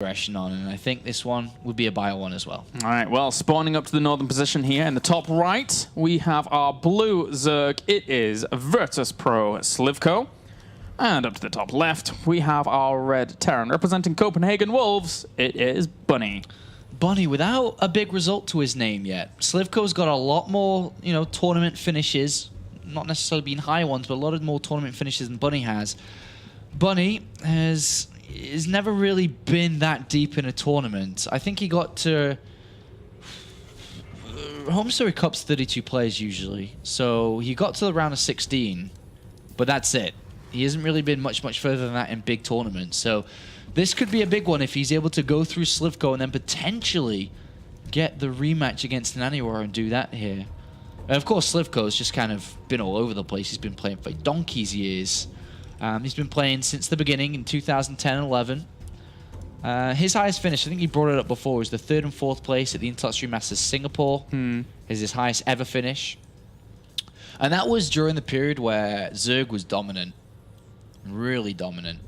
aggression on, and I think this one would be a bio one as well. All right, well, spawning up to the northern position here. In the top right, we have our blue Zerg. It is Virtus Pro Slivko. And up to the top left, we have our red Terran. Representing Copenhagen Wolves, it is Bunny. Bunny, without a big result to his name yet. Slivko's got a lot more, tournament finishes. Not necessarily being high ones, but a lot of more tournament finishes than Bunny has. Bunny has never really been that deep in a tournament. I think he got to Home Story Cup's 32 players usually, so he got to the round of 16, but that's it. He hasn't really been much further than that in big tournaments. So this could be a big one if he's able to go through Slivko and then potentially get the rematch against Naniwar and do that here. And of course, Slivko's just kind of been all over the place. He's been playing for donkey's years. He's been playing since the beginning in 2010 and 11. His highest finish, I think he brought it up before, was the 3rd and 4th place at the Intel Masters Singapore. Is his highest ever finish. And that was during the period where Zerg was dominant. Really dominant.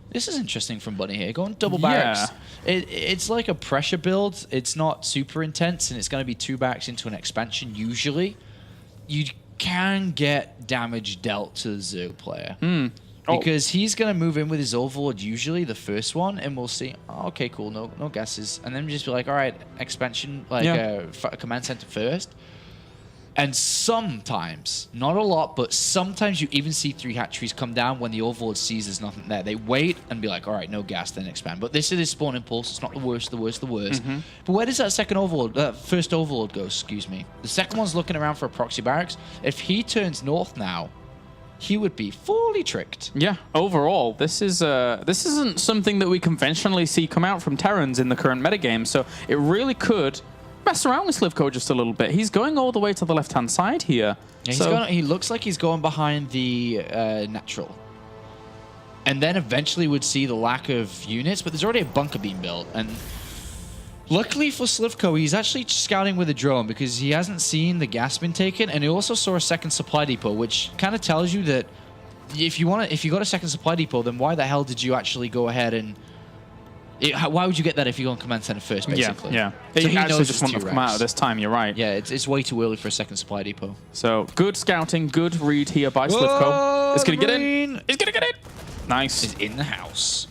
This is interesting from Bunny here. Going double barracks. It's like a pressure build. It's not super intense, and it's going to be 2 barracks into an expansion usually. You can get damage dealt to the Zerg player. Because he's going to move in with his Overlord, usually the first one, and we'll see, oh, okay, cool, no gases. And then just be like, all right, expansion, command center first. And sometimes, not a lot, but sometimes you even see 3 hatcheries come down when the Overlord sees there's nothing there. They wait and be like, all right, no gas, then expand. But this is his spawn impulse. It's not the worst. But where does that first Overlord go, excuse me? The second one's looking around for a proxy barracks. If he turns north now, he would be fully tricked. Yeah, overall, this isn't something that we conventionally see come out from Terrans in the current metagame, so it really could mess around with Slivko just a little bit. He's going all the way to the left-hand side here. Yeah, he looks like he's going behind the natural. And then eventually would see the lack of units, but there's already a bunker being built. And luckily for Slivko, he's actually scouting with a drone because he hasn't seen the gas been taken, and he also saw a second supply depot, which kind of tells you that if you got a second supply depot, then why the hell did you actually go ahead and why would you get that if you go on command center first, basically? Yeah. So he actually just wanted to come out at this time, you're right. Yeah, it's way too early for a second supply depot. So, good scouting, good read here by Slivko. He's going to get in. He's going to get in. Nice. He's in the house.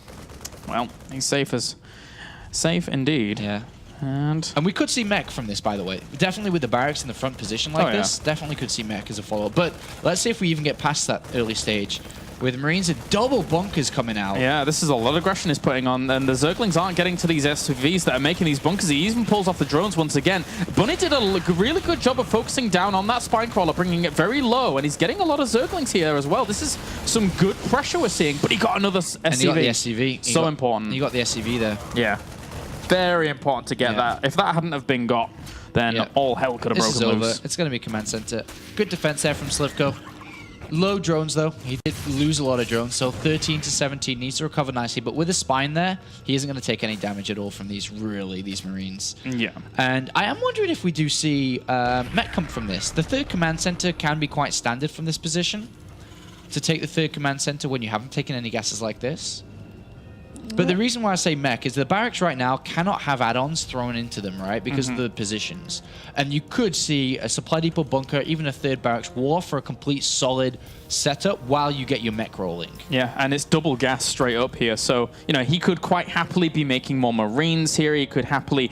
Well, he's safe indeed. Yeah. And we could see mech from this, by the way. Definitely with the barracks in the front position like this, definitely could see mech as a follow-up. But let's see if we even get past that early stage. With Marines and double bunkers coming out. Yeah, this is a lot of aggression he's putting on, and the Zerglings aren't getting to these SUVs that are making these bunkers. He even pulls off the drones once again. Bunny did a really good job of focusing down on that spine crawler, bringing it very low, and he's getting a lot of Zerglings here as well. This is some good pressure we're seeing, but he got another SUV. And he got the SUV. So important. He got the SUV there. Yeah. Very important to get that. If that hadn't have been got, then all hell could have broken loose. It's going to be command center. Good defense there from Slivko. Low drones, though. He did lose a lot of drones, so 13 to 17 needs to recover nicely. But with a spine there, he isn't going to take any damage at all from these Marines. Yeah. And I am wondering if we do see mech come from this. The 3rd command center can be quite standard from this position. To take the 3rd command center when you haven't taken any gases like this. But the reason why I say mech is the barracks right now cannot have add-ons thrown into them, right? Because of the positions. And you could see a supply depot bunker, even a 3rd barracks war for a complete solid setup while you get your mech rolling. Yeah, and it's double gas straight up here. So, he could quite happily be making more Marines here. He could happily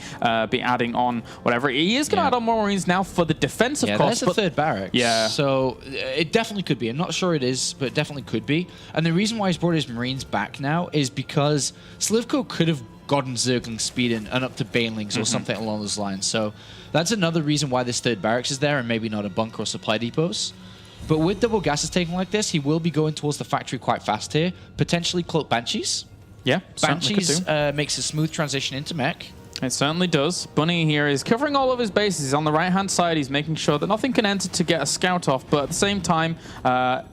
be adding on whatever. He is going to add on more Marines now for the defensive cost. Yeah, there's a 3rd barracks. Yeah. So it definitely could be. I'm not sure it is, but it definitely could be. And the reason why he's brought his Marines back now is because Slivko could have gotten Zergling speed and up to Banelings or something along those lines. So that's another reason why this 3rd barracks is there and maybe not a bunker or supply depots. But with double gases taken like this, he will be going towards the factory quite fast here. Potentially cloak Banshees. Yeah, Banshees makes a smooth transition into mech. It certainly does. Bunny here is covering all of his bases. He's on the right-hand side. He's making sure that nothing can enter to get a scout off. But at the same time,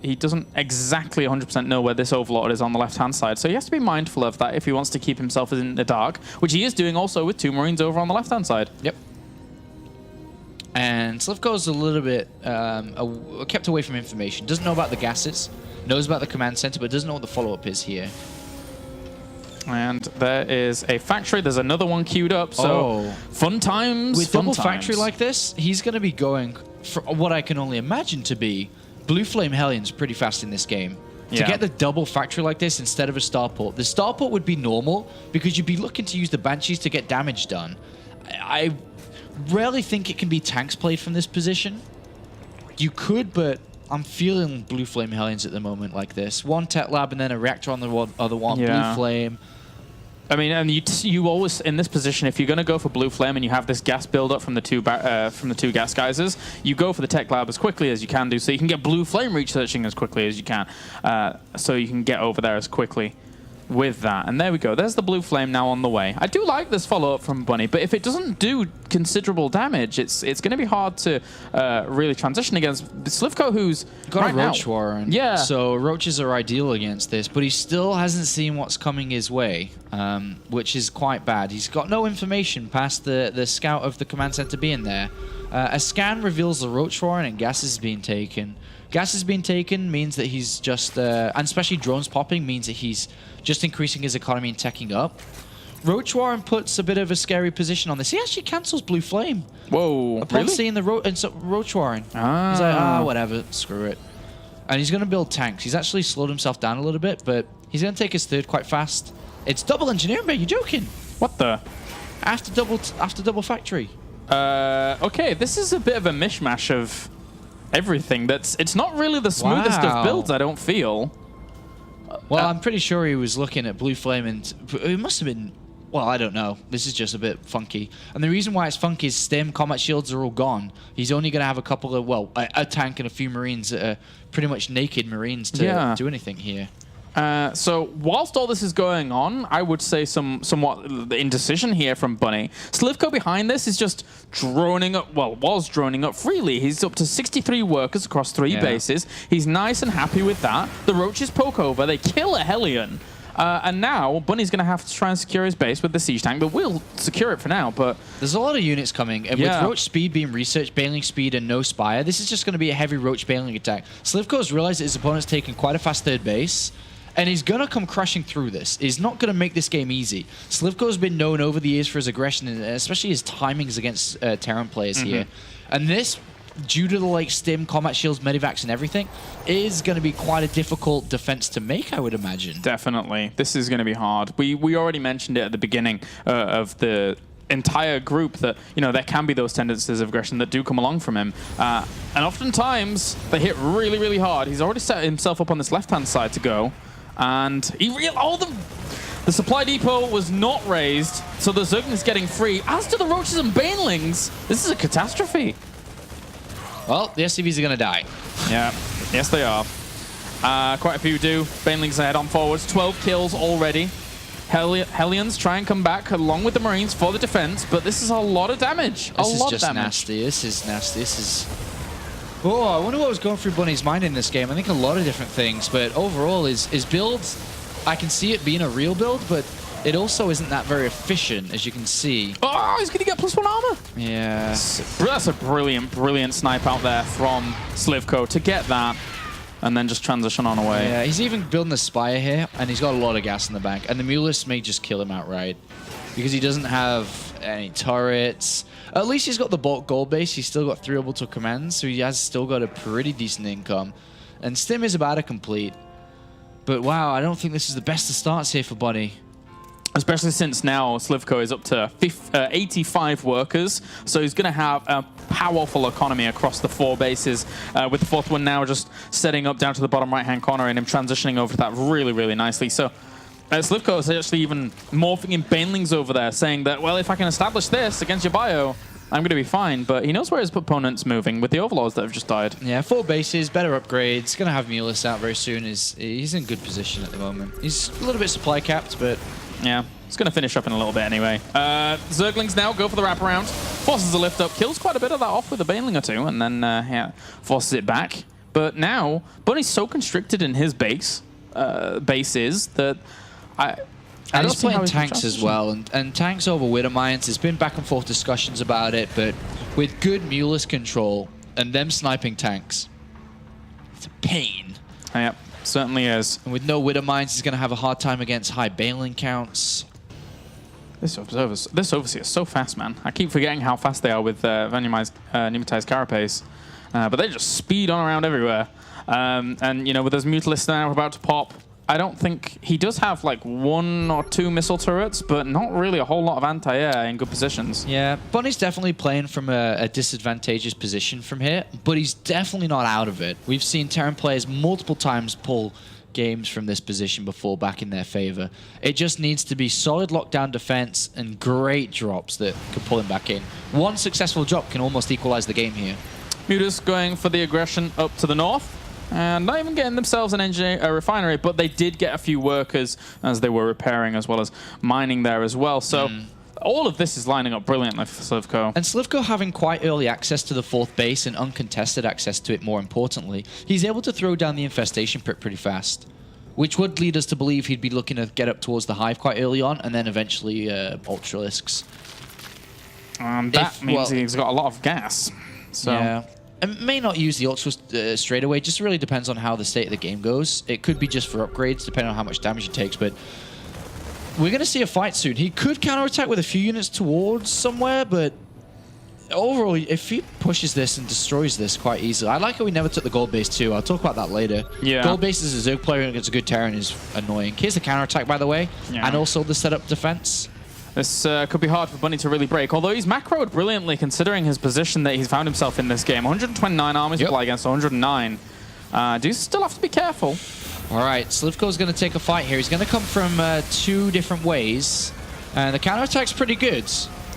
he doesn't exactly 100% know where this Overlord is on the left-hand side. So he has to be mindful of that if he wants to keep himself in the dark, which he is doing also with 2 Marines over on the left-hand side. Yep. And Slivko's a little bit kept away from information. Doesn't know about the gases, knows about the command center, but doesn't know what the follow-up is here. Yeah. And there is a factory. There's another one queued up. So fun times. With double factory like this, he's going to be going for what I can only imagine to be Blue Flame Hellions pretty fast in this game. To get the double factory like this instead of a starport. The starport would be normal because you'd be looking to use the Banshees to get damage done. I rarely think it can be tanks played from this position. You could, but I'm feeling Blue Flame Hellions at the moment like this. One Tech Lab and then a reactor on the other one. Blue Flame. I mean, and you always, in this position, if you're going to go for Blue Flame and you have this gas buildup from the two gas geysers, you go for the Tech Lab as quickly as you can do, so you can get Blue Flame researching as quickly as you can, so you can get over there as quickly with that. And there we go. There's the Blue Flame now on the way. I do like this follow-up from Bunny, but if it doesn't do considerable damage, it's going to be hard to really transition against Slivko, who's got a Roach Warren. Yeah. So Roaches are ideal against this, but he still hasn't seen what's coming his way, which is quite bad. He's got no information past the scout of the command center being there. A scan reveals the Roach Warren and gas is being taken. Gas is being taken means that he's just, and especially drones popping, means that he's just increasing his economy and teching up. Roach Warren puts a bit of a scary position on this. He actually cancels Blue Flame. Whoa, upon seeing the Roach Warren. He's like, whatever, screw it. And he's going to build tanks. He's actually slowed himself down a little bit, but he's going to take his third quite fast. It's double engineering, mate. You're joking. What the? After double factory. Okay, this is a bit of a mishmash of everything. It's not really the smoothest of builds, I don't feel. Well, I'm pretty sure he was looking at Blue Flame, and it must have been... Well, I don't know. This is just a bit funky. And the reason why it's funky is Stim, combat shields are all gone. He's only going to have a couple of, well, a tank and a few Marines that are pretty much naked Marines to do anything here. So whilst all this is going on, I would say somewhat indecision here from Bunny. Slivko behind this is just droning up, well, was droning up freely. He's up to 63 workers across 3 bases. He's nice and happy with that. The Roaches poke over, they kill a Hellion. And now Bunny's going to have to try and secure his base with the siege tank, but we'll secure it for now. But there's a lot of units coming, and with Roach speed being researched, bailing speed, and no Spire, this is just going to be a heavy Roach bailing attack. Slivko's realized that his opponent's taking quite a fast third base, and he's going to come crashing through this. He's not going to make this game easy. Slivko's been known over the years for his aggression, and especially his timings against Terran players here. And this, due to the Stim, combat shields, medivacs, and everything, is going to be quite a difficult defense to make, I would imagine. Definitely. This is going to be hard. We already mentioned it at the beginning of the entire group that, you know, there can be those tendencies of aggression that do come along from him. And oftentimes, they hit really, really hard. He's already set himself up on this left-hand side to go. And the supply depot was not raised, so the Zergling's getting free. As to the Roaches and Banelings, this is a catastrophe. Well, the SCVs are going to die. Yeah, yes they are. Quite a few do. Banelings head on forwards. 12 kills already. Hellions try and come back along with the Marines for the defense, but this is a lot of damage. This is just nasty. This is nasty. This is... Oh, I wonder what was going through Bunny's mind in this game. I think a lot of different things, but overall, his build, I can see it being a real build, but it also isn't that very efficient, as you can see. Oh, he's going to get +1 armor. Yeah. That's a brilliant, brilliant snipe out there from Slivko to get that and then just transition on away. Yeah, he's even building a Spire here, and he's got a lot of gas in the bank, and the Mulus may just kill him outright because he doesn't have any turrets. At least he's got the bulk gold base. He's still got 3 orbital commands, so he has still got a pretty decent income. And Stim is about to complete. But wow, I don't think this is the best of starts here for Bunny. Especially since now Slivko is up to 85 workers, so he's going to have a powerful economy across the 4 bases, with the 4th one now just setting up down to the bottom right-hand corner and him transitioning over to that really, really nicely. So Slivko is actually even morphing in Banelings over there, saying that, well, if I can establish this against your bio, I'm going to be fine. But he knows where his opponent's moving with the Overlords that have just died. Yeah, 4 bases, better upgrades. Going to have Mulus out very soon. He's in good position at the moment. He's a little bit supply capped, but... Yeah, it's going to finish up in a little bit anyway. Zerglings now go for the wraparound. Forces a lift up, kills quite a bit of that off with a Baneling or 2, and then forces it back. But now, Bunny's so constricted in his bases that... And he's playing tanks as well, and tanks over Widowmines. There's been back and forth discussions about it, but with good Mulus control and them sniping tanks, it's a pain. Yep. certainly is. And with no Widow Mines, he's going to have a hard time against high Baneling counts. This Overseer is so fast, man. I keep forgetting how fast they are with Pneumatize Carapace. But they just speed on around everywhere. And, you know, with those Mutalisks now about to pop, I don't think he does have like 1 or 2 missile turrets, but not really a whole lot of anti-air in good positions. Yeah, Bunny's definitely playing from a disadvantageous position from here, but he's definitely not out of it. We've seen Terran players multiple times pull games from this position before back in their favor. It just needs to be solid lockdown defense and great drops that could pull him back in. One successful drop can almost equalize the game here. Mutas going for the aggression up to the north. And not even getting themselves a refinery, but they did get a few workers as they were repairing as well as mining there as well. So all of this is lining up brilliantly for Slivko. And Slivko having quite early access to the 4th base and uncontested access to it more importantly, he's able to throw down the infestation pit pretty fast, which would lead us to believe he'd be looking to get up towards the hive quite early on and then eventually Ultralisks. That means he's got a lot of gas. So. Yeah. And may not use the Ultras straight away. Just really depends on how the state of the game goes. It could be just for upgrades, depending on how much damage he takes. But we're going to see a fight soon. He could counterattack with a few units towards somewhere, but overall, if he pushes this and destroys this quite easily. I like how we never took the gold base too. I'll talk about that later. Yeah. Gold base as a Zerg player against a good Terran is annoying. Here's the counterattack, by the way, and also the setup defense. This could be hard for Bunny to really break, although he's macroed brilliantly considering his position that he's found himself in this game. 129 army supply against 109. Do still have to be careful. All right, Slivko's going to take a fight here. He's going to come from 2 different ways. The counterattack's pretty good.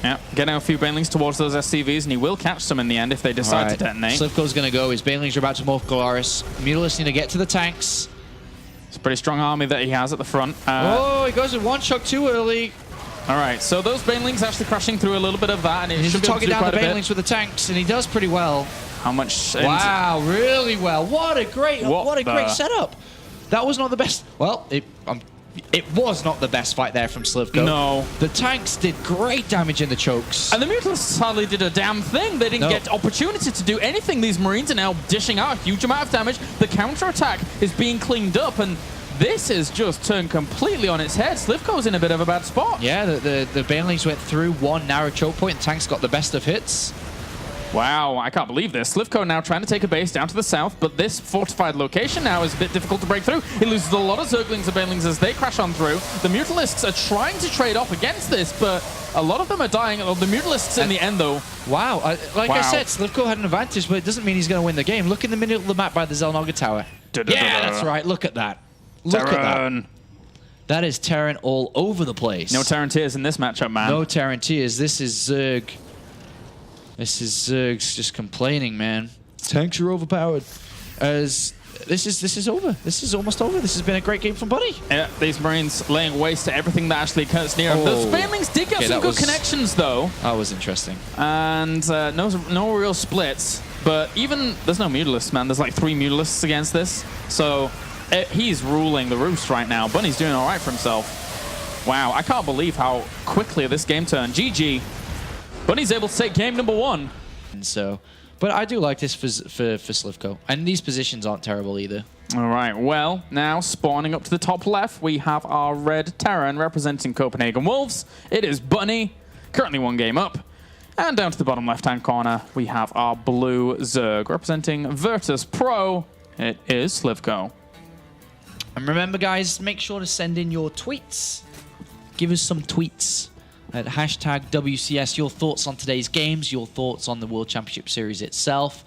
Yeah, getting a few Banelings towards those SCVs, and he will catch some in the end if they decide to detonate. Slivko's going to go. His Banelings are about to morph Galaris. Mutalisks need to get to the tanks. It's a pretty strong army that he has at the front. Oh, he goes with 1 shot too early. All right, so those Banelings actually crashing through a little bit of that, and it should be able to do down quite the a bit. Banelings with the tanks, and he does pretty well. How much? Wow, really well. What a great setup. That was not the best. Well, it was not the best fight there from Slivko. No. The tanks did great damage in the chokes. And the Mutalisks hardly did a damn thing. They didn't get opportunity to do anything. These Marines are now dishing out a huge amount of damage. The counterattack is being cleaned up, and this is just turned completely on its head. Slivko's in a bit of a bad spot. Yeah, the Banelings went through 1 narrow choke point, and tanks got the best of hits. Wow, I can't believe this. Slivko now trying to take a base down to the south, but this fortified location now is a bit difficult to break through. He loses a lot of Zerglings and Banelings as they crash on through. The Mutalisks are trying to trade off against this, but a lot of them are dying. The Mutalisks in the end, though. Wow, I said, Slivko had an advantage, but it doesn't mean he's going to win the game. Look in the middle of the map by the Zelnaga Tower. Yeah, that's right. Look at that. Look at that. That is Terran all over the place. No Terran tears in this matchup, man. No Terran tears. This is Zerg. This is Zerg's just complaining, man. Tanks are overpowered. This is over. This is almost over. This has been a great game from Bunny. Yeah, these Marines laying waste to everything that actually occurs near them. Those Banelings did get some good connections, though. That was interesting. And no real splits. But even there's no Mutalisks, man. There's like 3 Mutalisks against this. So he's ruling the roost right now. Bunny's doing all right for himself. Wow, I can't believe how quickly this game turned. GG. Bunny's able to take game number 1. And so, but I do like this for Slivko. And these positions aren't terrible either. All right, well, now spawning up to the top left, we have our red Terran representing Copenhagen Wolves. It is Bunny, currently 1 game up. And down to the bottom left-hand corner, we have our blue Zerg representing Virtus Pro. It is Slivko. And remember, guys, make sure to send in your tweets. Give us some tweets at #WCS, your thoughts on today's games, your thoughts on the World Championship Series itself.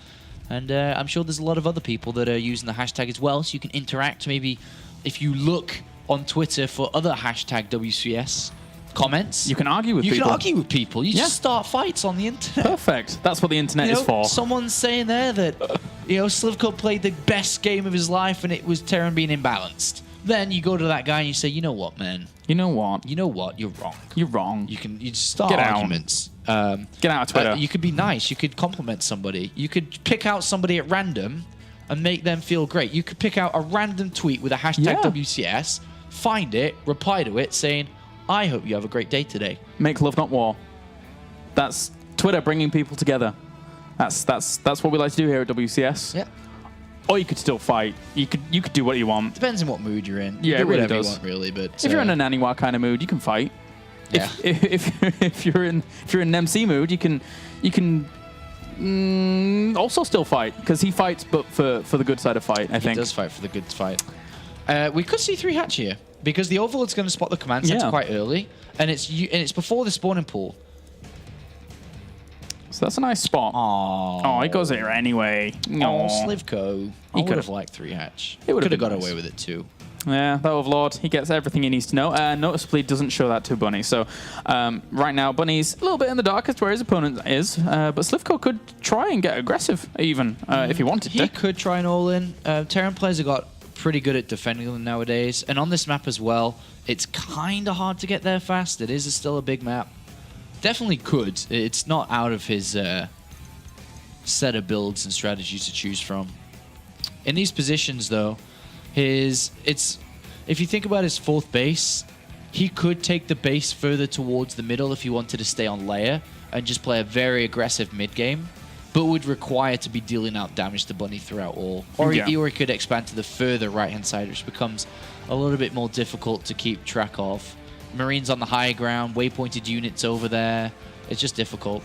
And I'm sure there's a lot of other people that are using the hashtag as well, so you can interact. Maybe if you look on Twitter for other #WCS comments. You can argue with people. You can argue with people. You just start fights on the internet. Perfect. That's what the internet is for. Someone's saying there that, Slivko played the best game of his life and it was Terran being imbalanced. Then you go to that guy and you say, you know what, man? You know what? You know what? You're wrong. You're wrong. You just start arguments. Get out of Twitter. You could be nice. You could compliment somebody. You could pick out somebody at random and make them feel great. You could pick out a random tweet with a #WCS, find it, reply to it saying, I hope you have a great day today. Make love, not war. That's Twitter bringing people together. That's what we like to do here at WCS. Yeah. or you could still fight. You could do what you want. Depends on what mood you're in. Yeah, you it really whatever does. you want, really. But If you're in an Aniwa kind of mood, you can fight. Yeah. If you're in an MC mood, you can also still fight, because he fights, but for the good side of fight. I think he does fight for the good fight. We could see 3 hatch here because the Overlord's going to spot the command center quite early, and it's before the spawning pool. So that's a nice spot. Aww. Oh, he goes there anyway. Oh, Slivko. He could have liked 3 hatch. He would have got nice. away with it too. Yeah, that Overlord, he gets everything he needs to know. Noticeably doesn't show that to Bunny. So right now, Bunny's a little bit in the darkest where his opponent is, but Slivko could try and get aggressive even if he wanted to. He could try and all-in. Terran players have got pretty good at defending them nowadays. And on this map as well, it's kind of hard to get there fast. It is still a big map. Definitely could. It's not out of his set of builds and strategies to choose from. In these positions, though, if you think about his 4th base, he could take the base further towards the middle if he wanted to stay on layer and just play a very aggressive mid game, but would require to be dealing out damage to Bunny throughout all. Or he could expand to the further right-hand side, which becomes a little bit more difficult to keep track of. Marines on the high ground, waypointed units over there. It's just difficult.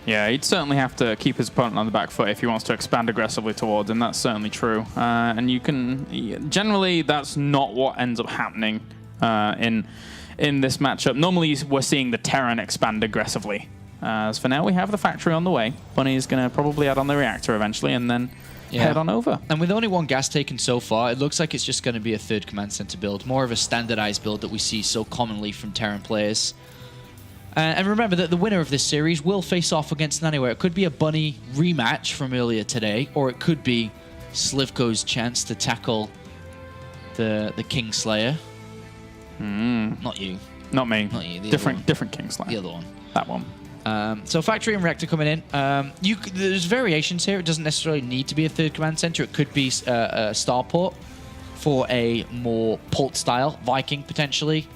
Yeah, he'd certainly have to keep his opponent on the back foot if he wants to expand aggressively towards him. That's certainly true. And you can... Generally, that's not what ends up happening in this matchup. Normally, we're seeing the Terran expand aggressively. As for now, we have the factory on the way. Bunny is going to probably add on the reactor eventually and then head on over. And with only 1 gas taken so far, it looks like it's just going to be a 3rd command center build. More of a standardized build that we see so commonly from Terran players. And remember that the winner of this series will face off against Anywhere. It could be a Bunny rematch from earlier today, or it could be Slivko's chance to tackle the Kingslayer. Not you. Not me. Not you. Different Kingslayer. The other one. That one. So factory and reactor coming in. There's variations here. It doesn't necessarily need to be a 3rd command center. It could be a starport for a more Pult style Viking potentially.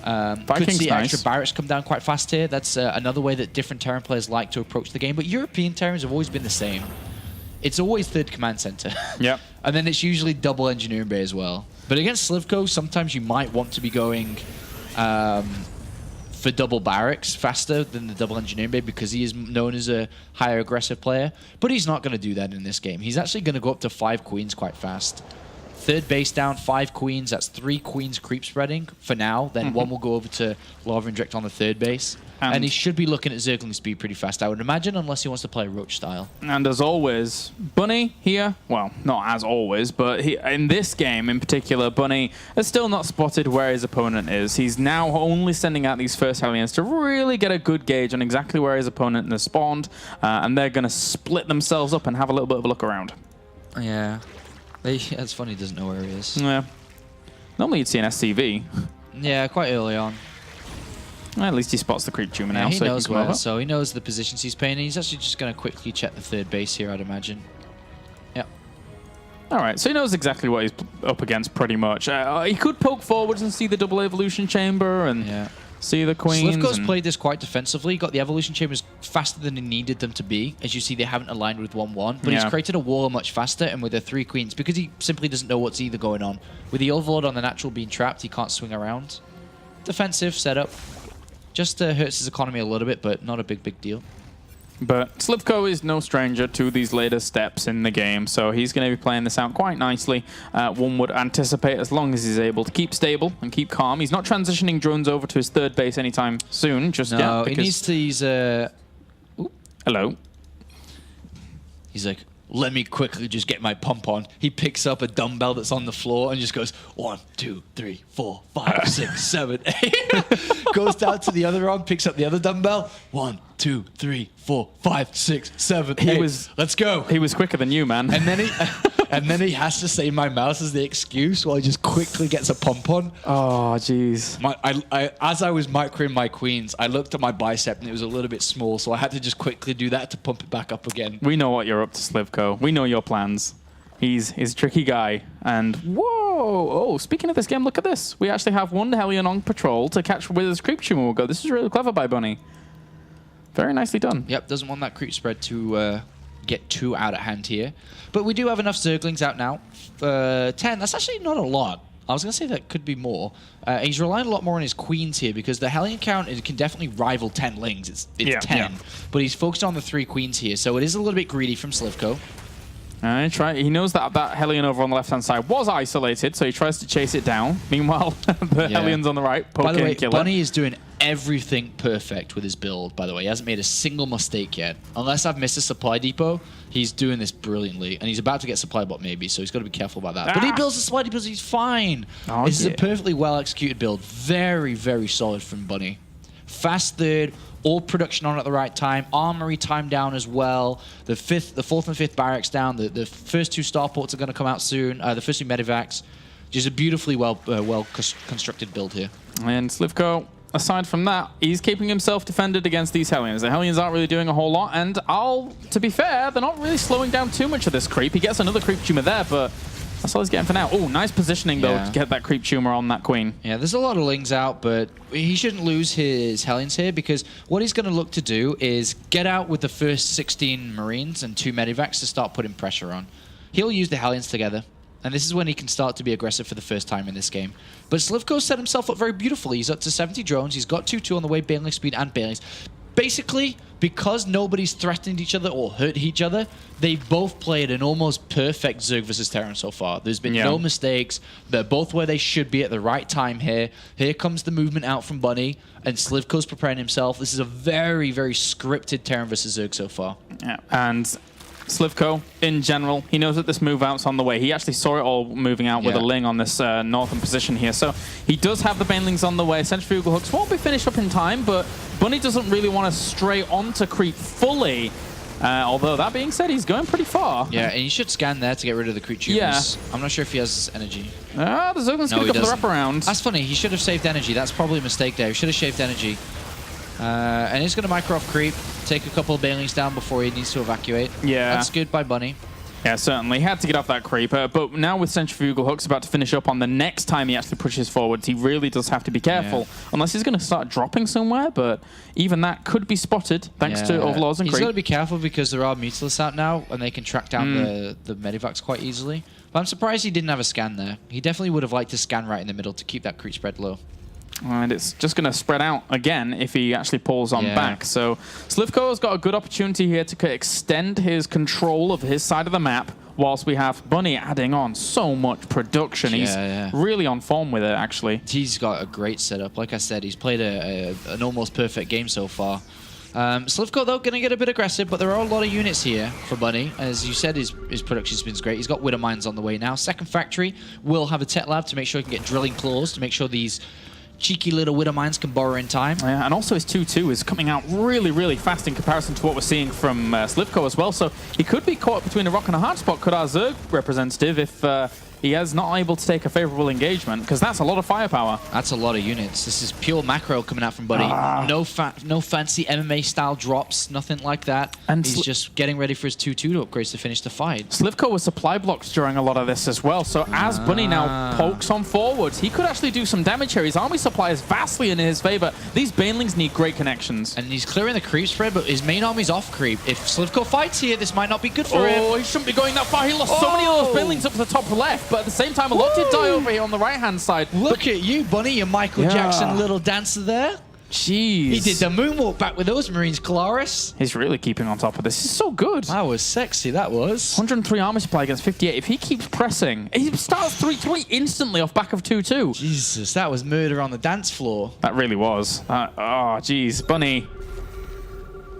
Could see extra barracks come down quite fast here. That's another way that different Terran players like to approach the game. But European Terrans have always been the same. It's always 3rd command center. Yep. And then it's usually double engineering bay as well. But against Slivko, sometimes you might want to be going for double barracks faster than the double engineering bay because he is known as a higher aggressive player. But he's not going to do that in this game. He's actually going to go up to 5 queens quite fast. 3rd base down, 5 queens. That's 3 queens creep spreading for now. Then 1 will go over to Lava Inject on the 3rd base. And he should be looking at Zergling speed pretty fast, I would imagine, unless he wants to play Roach style. And as always, Bunny here, well, not as always, but in this game in particular, Bunny has still not spotted where his opponent is. He's now only sending out these first Hellions to really get a good gauge on exactly where his opponent has spawned, and they're going to split themselves up and have a little bit of a look around. Yeah. It's funny he doesn't know where he is. Yeah. Normally you'd see an SCV. Yeah, quite early on. Well, at least he spots the creep tumor now, he so knows he can come where, over. so he knows the positions he's playing. He's actually just going to quickly check the 3rd base here, I'd imagine. Yep. All right, so he knows exactly what he's up against pretty much. He could poke forwards and see the double evolution chamber and see the queens. Slivko's played this quite defensively. He got the evolution chambers faster than he needed them to be. As you see, they haven't aligned with 1-1. But he's created a wall much faster and with the 3 queens because he simply doesn't know what's either going on. With the Overlord on the natural being trapped, he can't swing around. Defensive setup. Just hurts his economy a little bit, but not a big deal. But Slivko is no stranger to these later steps in the game, so he's going to be playing this out quite nicely. One would anticipate, as long as he's able to keep stable and keep calm. He's not transitioning drones over to his 3rd base anytime soon, just yet. No, he needs to use... Hello. He's like, let me quickly just get my pump on. He picks up a dumbbell that's on the floor and just goes 1, 2, 3, 4, 5, 6, 7, 8. Goes down to the other arm, picks up the other dumbbell. 1, 2, 3, 4, 5, 6, 7, 8. Let's go. He was quicker than you, man. And then he has to say my mouse as the excuse while he just quickly gets a pump on. Oh, jeez. As I was microing my queens, I looked at my bicep and it was a little bit small, so I had to just quickly do that to pump it back up again. We know what you're up to, Slivko. We know your plans. He's a tricky guy. And whoa! Oh, speaking of this game, look at this. We actually have 1 Hellion on patrol to catch with his creep tumor. We'll go. This is really clever by Bunny. Very nicely done. Yep, doesn't want that creep spread to get too out of hand here. But we do have enough Zerglings out now. 10, that's actually not a lot. I was going to say that could be more. He's relying a lot more on his queens here because the Hellion count can definitely rival 10 lings. It's 10. But he's focused on the 3 queens here, so it is a little bit greedy from Slivko. He knows that Hellion over on the left-hand side was isolated, so he tries to chase it down. Meanwhile, the Hellion's on the right, poking By the way, killer. Bunny is doing everything perfect with his build, by the way. He hasn't made a single mistake yet. Unless I've missed a supply depot, he's doing this brilliantly. And he's about to get supply bot maybe, so he's got to be careful about that. But he builds the supply depots, he's fine. This is a perfectly well-executed build. Very, very solid from Bunny. Fast third, all production on at the right time, armory time down as well. The 4th and 5th barracks down. The first 2 starports are going to come out soon. The first 2 medivacs. Just a beautifully well constructed build here. And Slivko, aside from that, he's keeping himself defended against these Hellions. The Hellions aren't really doing a whole lot, and to be fair, they're not really slowing down too much of this creep. He gets another creep tumor there, but that's all he's getting for now. Oh, nice positioning, though, to get that creep tumor on that queen. Yeah, there's a lot of lings out, but he shouldn't lose his Hellions here because what he's going to look to do is get out with the first 16 Marines and 2 medivacs to start putting pressure on. He'll use the Hellions together, and this is when he can start to be aggressive for the first time in this game. But Slivko set himself up very beautifully. He's up to 70 drones. He's got 2-2 on the way, Baneling speed and Banelings. Basically, because nobody's threatened each other or hurt each other, they've both played an almost perfect Zerg versus Terran so far. There's been no mistakes. They're both where they should be at the right time here. Here comes the movement out from Bunny, and Slivko's preparing himself. This is a very, very scripted Terran versus Zerg so far. Yeah, and Slivko, in general, he knows that this move out's on the way. He actually saw it all moving out with a Ling on this northern position here. So he does have the Banelings on the way. Centrifugal hooks won't be finished up in time, but Bunny doesn't really want to stray onto creep fully. Although, that being said, he's going pretty far. Yeah, and you should scan there to get rid of the creep tumors. I'm not sure if he has energy. The Zergling's going to go for the wraparound. That's funny. He should have saved energy. That's probably a mistake there. He should have saved energy. And he's going to micro off creep, take a couple of Banelings down before he needs to evacuate. Yeah. That's good by Bunny. Yeah, certainly. He had to get off that creeper, but now with Centrifugal Hooks about to finish up on the next time he actually pushes forwards, he really does have to be careful. Unless he's going to start dropping somewhere, but even that could be spotted thanks to Overlords and creep. He's got to be careful because there are Mutalisks out now, and they can track down the Medivacs quite easily. But I'm surprised he didn't have a scan there. He definitely would have liked to scan right in the middle to keep that creep spread low. And it's just going to spread out again if he actually pulls on back. So Slivko's got a good opportunity here to extend his control of his side of the map, whilst we have Bunny adding on so much production. He's really on form with it, actually. He's got a great setup. Like I said, he's played an almost perfect game so far. Slivko, though, going to get a bit aggressive, but there are a lot of units here for Bunny. As you said, his production's been great. He's got Widow Mines on the way now. Second factory will have a tech lab to make sure he can get drilling claws, to make sure these cheeky little Widow Mines can borrow in time. Yeah, and also his 2-2 is coming out really, really fast in comparison to what we're seeing from Slivko as well. So he could be caught between a rock and a hard spot, could our Zerg representative, if he is not able to take a favorable engagement, because that's a lot of firepower. That's a lot of units. This is pure macro coming out from Bunny. No fancy MMA-style drops, nothing like that. And he's just getting ready for his 2-2 upgrades to finish the fight. Slivko was supply blocked during a lot of this as well, so as Bunny now pokes on forwards, he could actually do some damage here. His army supply is vastly in his favor. These Banelings need great connections. And he's clearing the creep spread, but his main army's off creep. If Slivko fights here, this might not be good for him. Oh, he shouldn't be going that far. He lost so many of those Banelings up to the top left. But at the same time, a lot did die over here on the right-hand side. Look at you, Bunny, your Michael Jackson little dancer there. Jeez. He did the moonwalk back with those Marines, Claris. He's really keeping on top of this. He's so good. That was sexy, that was. 103 armor supply against 58. If he keeps pressing, he starts 3-3 instantly off back of 2-2. Jesus, that was murder on the dance floor. That really was. Oh, jeez. Bunny.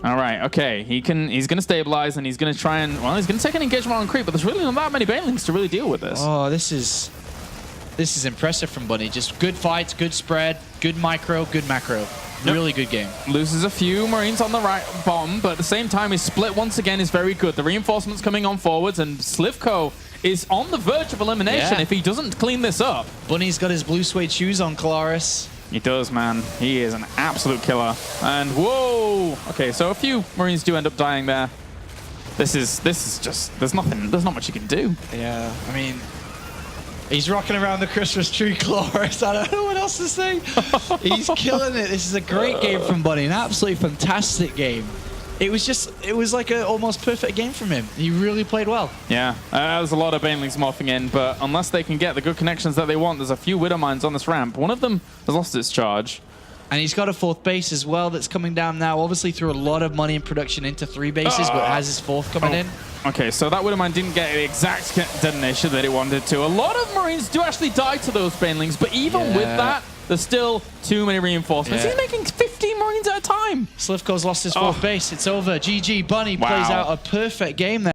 All right, okay. He's going to stabilize, and he's going to try and, well, he's going to take an engagement on creep, but there's really not that many Banelings to really deal with this. Oh, this is impressive from Bunny. Just good fights, good spread, good micro, good macro. Really good game. Loses a few Marines on the right bottom, but at the same time, his split once again is very good. The reinforcements coming on forwards, and Slivko is on the verge of elimination if he doesn't clean this up. Bunny's got his blue suede shoes on, Claris. He does, man. He is an absolute killer. And whoa! Okay, so a few Marines do end up dying there. This is just, there's not much you can do. Yeah, I mean, he's rocking around the Christmas tree, Claris. I don't know what else to say. He's killing it. This is a great game from Bunny, an absolutely fantastic game. it was like a almost perfect game from him. He really played well. Yeah, there's a lot of Banelings morphing in, but unless they can get the good connections that they want, there's a few Widow Mines on this ramp. One of them has lost its charge. And he's got a 4th base as well that's coming down now. Obviously threw a lot of money in production into 3 bases, but has his 4th coming in. Okay, so that Widow Mine didn't get the exact detonation that it wanted to. A lot of Marines do actually die to those Banelings, but even with that, there's still too many reinforcements. He's making 15 Marines at a time. Slivko's lost his 4th base. It's over. GG. Bunny plays out a perfect game there.